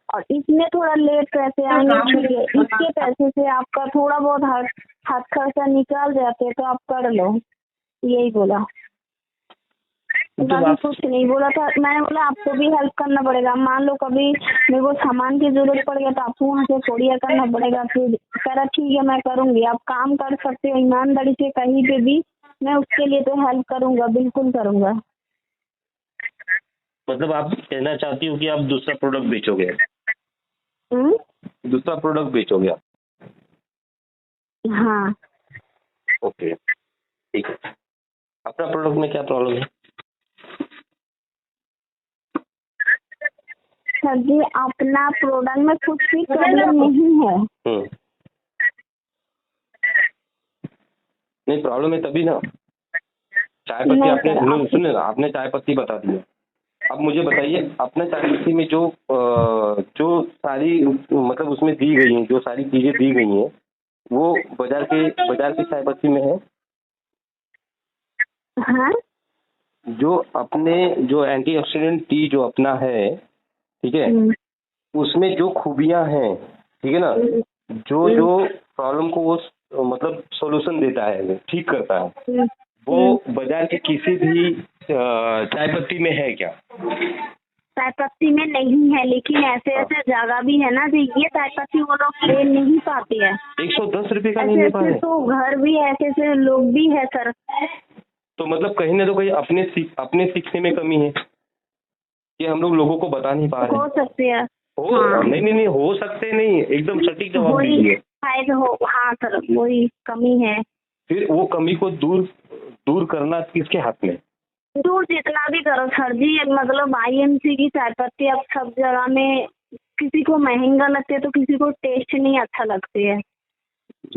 और इसमें थोड़ा लेट पैसे आएंगे, ठीक है, इसके पैसे से आपका थोड़ा बहुत हाथ खर्चा निकाल जाते तो आप कर लो, यही बोला, बाकी कुछ नहीं बोला था। मैंने बोला आपको भी हेल्प करना पड़ेगा, मान लो कभी मेरे को सामान की जरूरत पड़ गया तो आपको वहाँ से कोरियर करना पड़ेगा। फिर कह रहा ठीक है मैं करूँगी, आप काम कर सकते हो ईमानदारी से कहीं पे भी, मैं उसके लिए तो हेल्प करूँगा, बिल्कुल करूँगा। मतलब आप कहना चाहती हो कि आप दूसरा प्रोडक्ट बेचोगे? दूसरा प्रोडक्ट बेचोगे आप? हाँ, ओके, ठीक है। अपना प्रोडक्ट में क्या प्रॉब्लम है? सर जी अपना प्रोडक्ट में कुछ भी प्रॉब्लम नहीं है। नहीं प्रॉब्लम है तभी ना। चाय पत्ती नहीं आपने सर, सुने ना, आपने चाय पत्ती बता दिया। अब मुझे बताइए अपने चाय पत्ती में जो सारी मतलब उसमें दी गई हैं, जो सारी चीजें दी गई हैं वो बाजार की चाय पत्ती में है। हाँ जो एंटीऑक्सीडेंट टी जो अपना है, ठीक है, उसमें जो खूबियां हैं, ठीक है ना, जो प्रॉब्लम को वो मतलब सॉल्यूशन देता है, ठीक करता है, वो बाजार की किसी भी चाय पत्ती में है क्या? चाय पत्ती में नहीं है, लेकिन ऐसे ऐसे जगह भी है ना जी, ये चाय पत्ती वो लोग ले नहीं पाते हैं। 110 रुपए का नहीं ले पा रहे। तो घर भी ऐसे ऐसे लोग भी है सर। तो मतलब कहीं ना तो कहीं अपने सीखने में कमी है कि हम लोगों को बता नहीं पा रहे। हो सकते हैं। हाँ। नहीं हो सकते नहीं, एकदम सटीक जवाब दीजिए। शायद हो, हाँ सर वही कमी है। फिर वो कमी को दूर करना किसके हाथ में? दूर जितना भी करो सर जी, मतलब IMC की चाय पत्ती अब सब जगह में किसी को महंगा लगते है तो किसी को टेस्ट नहीं अच्छा लगते है।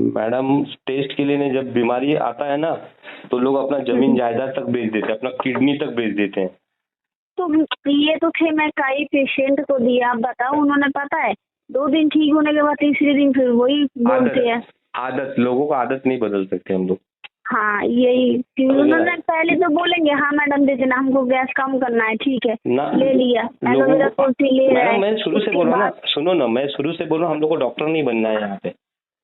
मैडम टेस्ट के लिए नहीं, जब बीमारी आता है ना तो लोग अपना जमीन जायदाद तक बेच देते हैं, अपना किडनी तक बेच देते हैं। तो ये तो थे मैं कई पेशेंट को दिया, आप बताओ उन्होंने पता है 2 दिन ठीक होने के बाद तीसरे दिन फिर वही बोलते हैं। आदत लोगों को आदत नहीं बदल सकते हम लोग। हाँ यही फिर उन्होंने पहले तो बोलेंगे हाँ मैडम दे देना, हमको गैस कम करना है, ठीक है ले लिया एलोवेरा तुलसी ले रहा है। मैं शुरू से बोल रहा हूँ ना, सुनो ना, मैं शुरू से बोल रहा हूँ हम लोग को डॉक्टर नहीं बनना है यहाँ पे।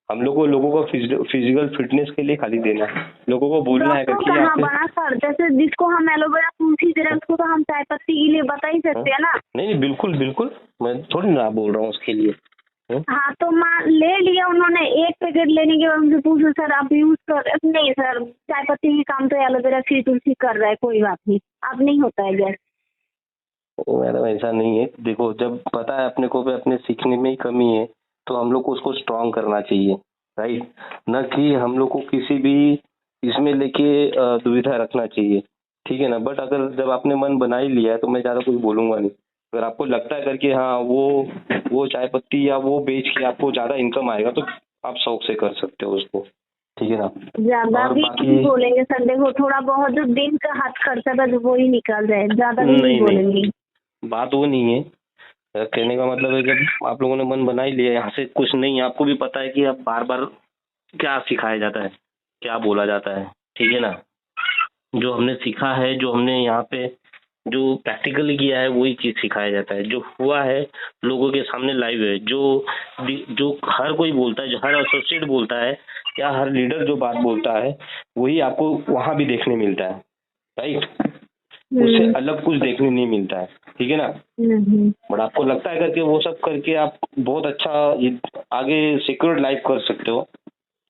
हम लोगों को फिजिकल फिटनेस के लिए खाली देना है, लोगों को बोलना है कि कहाँ बना सर, जैसे जिसको हम एलोवेरा तुलसी दे रहे हैं उसको तो हम चाय पत्ती के लिए बता ही सकते हैं ना। नहीं बिल्कुल मैं थोड़ी ना बोल रहा हूँ उसके लिए। हाँ तो ले लिया उन्होंने, एक पैकेट लेने के बाद उनसे पूछो सर आप यूज कर, नहीं सर चाय पत्ती की काम तो एलोवेरा फिर तुलसी कर रहा है, कोई बात नहीं अब नहीं होता है गैस। मैडम ऐसा नहीं है, देखो जब पता है अपने को भी अपने सीखने में ही कमी है तो हम लोग को उसको स्ट्रांग करना चाहिए, राइट, न कि हम लोग को किसी भी इसमें लेके दुविधा रखना चाहिए, ठीक है ना। बट अगर जब आपने मन बना ही लिया है तो मैं ज़्यादा कुछ बोलूँगा नहीं। अगर आपको लगता है करके हाँ वो चाय पत्ती या वो बेच के आपको ज़्यादा इनकम आएगा तो आप शौक से कर सकते हो उसको, ठीक है ना। ज्यादा भी नहीं बोलेंगे सर, देखो थोड़ा बहुत जो दिन का हाथ खर्चा था वो ही निकल जाए, ज्यादा भी नहीं बोलेंगे। बात वो नहीं है, कहने का मतलब है जब आप लोगों ने मन बना ही लिया, यहाँ से कुछ नहीं, आपको भी पता है कि अब बार बार क्या सिखाया जाता है, क्या बोला जाता है, ठीक है ना। जो हमने सीखा है, जो हमने यहाँ पे जो प्रैक्टिकली किया है वही चीज सिखाया जाता है, जो हुआ है लोगों के सामने लाइव है, जो हर कोई बोलता है, जो हर एसोसिएट बोलता है या हर लीडर जो बात बोलता है वही आपको वहां भी देखने मिलता है, राइट। उससे अलग कुछ देखने नहीं मिलता है, ठीक है ना। बट आपको लगता है करके वो सब करके आप बहुत अच्छा आगे सिक्योर लाइफ कर सकते हो,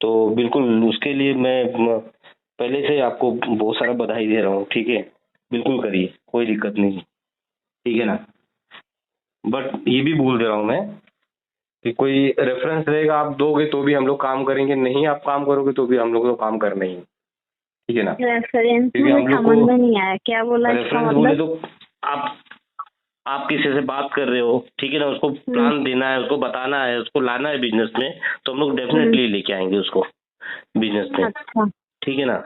तो बिल्कुल उसके लिए मैं पहले से आपको बहुत सारा बधाई दे रहा हूँ, ठीक है। बिल्कुल करिए, कोई दिक्कत नहीं, ठीक है ना। बट ये भी बोल दे रहा हूँ मैं कि कोई रेफरेंस रहेगा आप दोगे तो भी हम लोग काम करेंगे, नहीं आप काम करोगे तो भी हम लोग को काम करना ही है, ठीक है ना। रेफरेंस समझ में नहीं आया क्या बोला? रेफरेंस बोले तो आप किसी से बात कर रहे हो, ठीक है ना, उसको प्लान देना है, उसको बताना है, उसको लाना है बिजनेस में, तो हम लोग डेफिनेटली लेके आएंगे उसको बिजनेस में, ठीक है ना।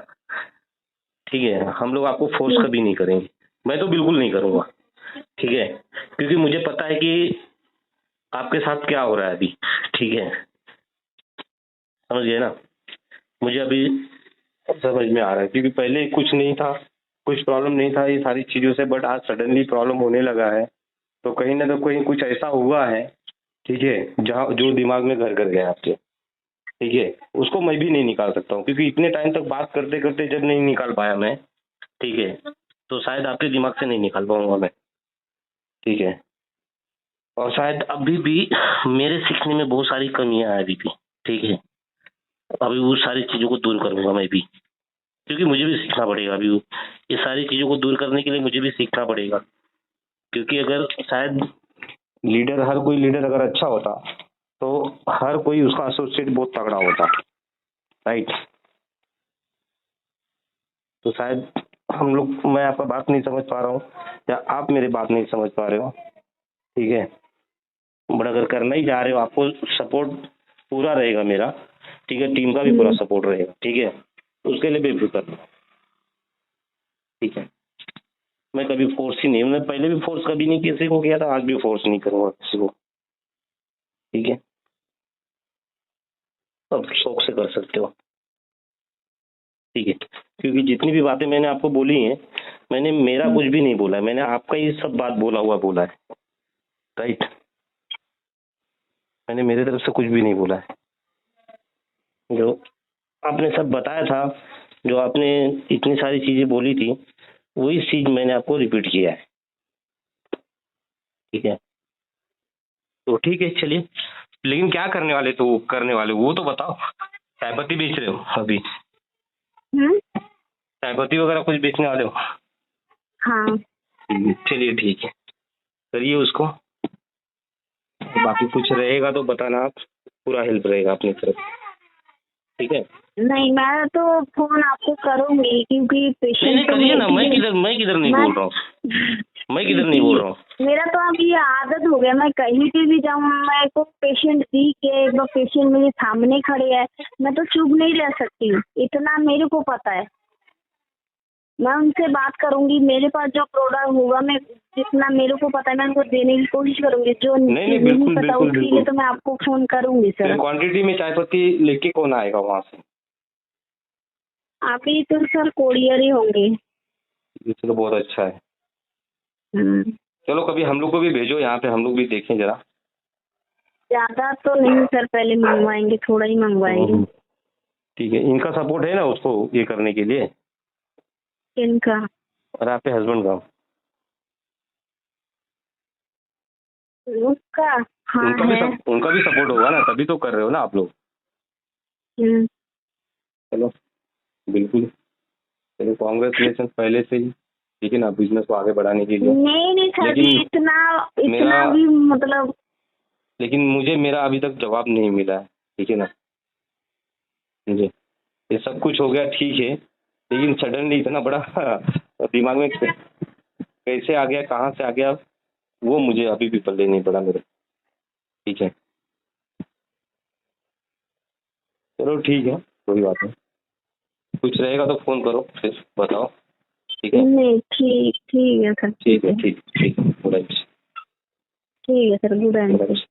ठीक है, हम लोग आपको फोर्स कभी नहीं करेंगे, मैं तो बिल्कुल नहीं करूँगा, ठीक है, क्योंकि मुझे पता है कि आपके साथ क्या हो रहा है अभी, ठीक है, समझ गए ना। मुझे अभी समझ में आ रहा है क्योंकि पहले कुछ नहीं था, कुछ प्रॉब्लम नहीं था ये सारी चीज़ों से, बट आज सडनली प्रॉब्लम होने लगा है, तो कहीं ना कहीं कुछ ऐसा हुआ है, ठीक है, जहाँ जो दिमाग में घर कर गया आपके, ठीक है, उसको मैं भी नहीं निकाल सकता हूँ क्योंकि इतने टाइम तक बात करते करते जब नहीं निकाल पाया मैं, ठीक है, तो शायद आपके दिमाग से नहीं निकाल पाऊंगा मैं, ठीक है। और शायद अभी भी मेरे सीखने में बहुत सारी कमियां हैं अभी भी, ठीक है, अभी वो सारी चीज़ों को दूर करूंगा मैं भी, क्योंकि मुझे भी सीखना पड़ेगा अभी ये सारी चीज़ों को दूर करने के लिए मुझे भी सीखना पड़ेगा, क्योंकि अगर शायद हर कोई लीडर अगर अच्छा होता तो हर कोई उसका एसोसिएट बहुत तगड़ा होता, राइट। तो शायद हम लोग, मैं आपका बात नहीं समझ पा रहा हूँ या आप मेरी बात नहीं समझ पा रहे हो, ठीक है। बट अगर करना ही जा रहे हो, आपको सपोर्ट पूरा रहेगा मेरा, ठीक है, टीम का भी पूरा सपोर्ट रहेगा, ठीक है, उसके लिए बेफिक्र रहो, ठीक है। मैं कभी फोर्स ही नहीं, मैं पहले भी फोर्स कभी नहीं किसी को किया था, आज भी फोर्स नहीं करूँगा किसी को, ठीक है। अब शौक से कर सकते हो, ठीक है, क्योंकि जितनी भी बातें मैंने आपको बोली हैं, मैंने मेरा कुछ भी नहीं बोला है, मैंने आपका ही सब बात बोला है, राइट। मैंने मेरे तरफ से कुछ भी नहीं बोला है, जो आपने सब बताया था, जो आपने इतनी सारी चीजें बोली थी, वही चीज मैंने आपको रिपीट किया है, ठीक है। तो ठीक है, चलिए, लेकिन क्या करने वाले वो तो बताओ। चाय पत्ती बेच रहे हो अभी? चाय पत्ती वगैरह कुछ बेचने वाले हो? हाँ। चलिए ठीक है, करिए उसको, बाकी कुछ रहेगा तो बताना, आप पूरा हेल्प रहेगा अपनी तरफ, ठीक है। नहीं, मैं तो फोन आपको करूंगी क्योंकि पेशेंट नहीं करिए ना, मैं किधर नहीं बोल रहा हूँ, मैं किधर नहीं बोल रहा हूँ। मेरा तो अब ये आदत हो गया, मैं कहीं पे भी जाऊँ, मैं को पेशेंट दिख के एक बार पेशेंट मेरे सामने खड़े है, मैं तो चुप नहीं रह सकती, इतना मेरे को पता है। मैं उनसे बात करूंगी, मेरे पास जो प्रोडक्ट होगा, मैं जितना मेरे को पता है मैं उनको देने की कोशिश करूंगी, जो नहीं बिल्कुल पता उसके लिए तो मैं आपको फोन करूंगी सर। क्वांटिटी में चाय पत्ती लेके कौन आएगा वहाँ से? आप ही तो सर कोरियर ही होंगे। ये तो बहुत अच्छा है। चलो कभी हम लोग को भी भेजो यहाँ पे, हम लोग भी देखें जरा। ज्यादा तो नहीं सर, पहले मंगवाएंगे, थोड़ा ही मंगवाएंगे। ठीक है, इनका सपोर्ट है ना उसको ये करने के लिए? इनका और आपके हस्बैंड का? उसका हाँ है। उनका भी सपोर्ट होगा ना, तभी तो कर रहे हो ना आप लोग। चलो बिल्कुल, चलो कांग्रेचुलेशन पहले से ही, ठीक है ना, बिजनेस को आगे बढ़ाने के लिए। नहीं सर, इतना भी मतलब, लेकिन मुझे मेरा अभी तक जवाब नहीं मिला है, ठीक है ना। मुझे ये सब कुछ हो गया ठीक है, लेकिन सडनली इतना बड़ा दिमाग में कैसे आ गया, कहाँ से आ गया, वो मुझे अभी भी पल्ले नहीं पड़ा मेरे, ठीक है। चलो ठीक है, कोई बात नहीं, कुछ रहेगा तो फोन करो फिर बताओ, ठीक है। नहीं ठीक है सर, ठीक है, ठीक गुड नाइट। ठीक है सर, गुड नाइट।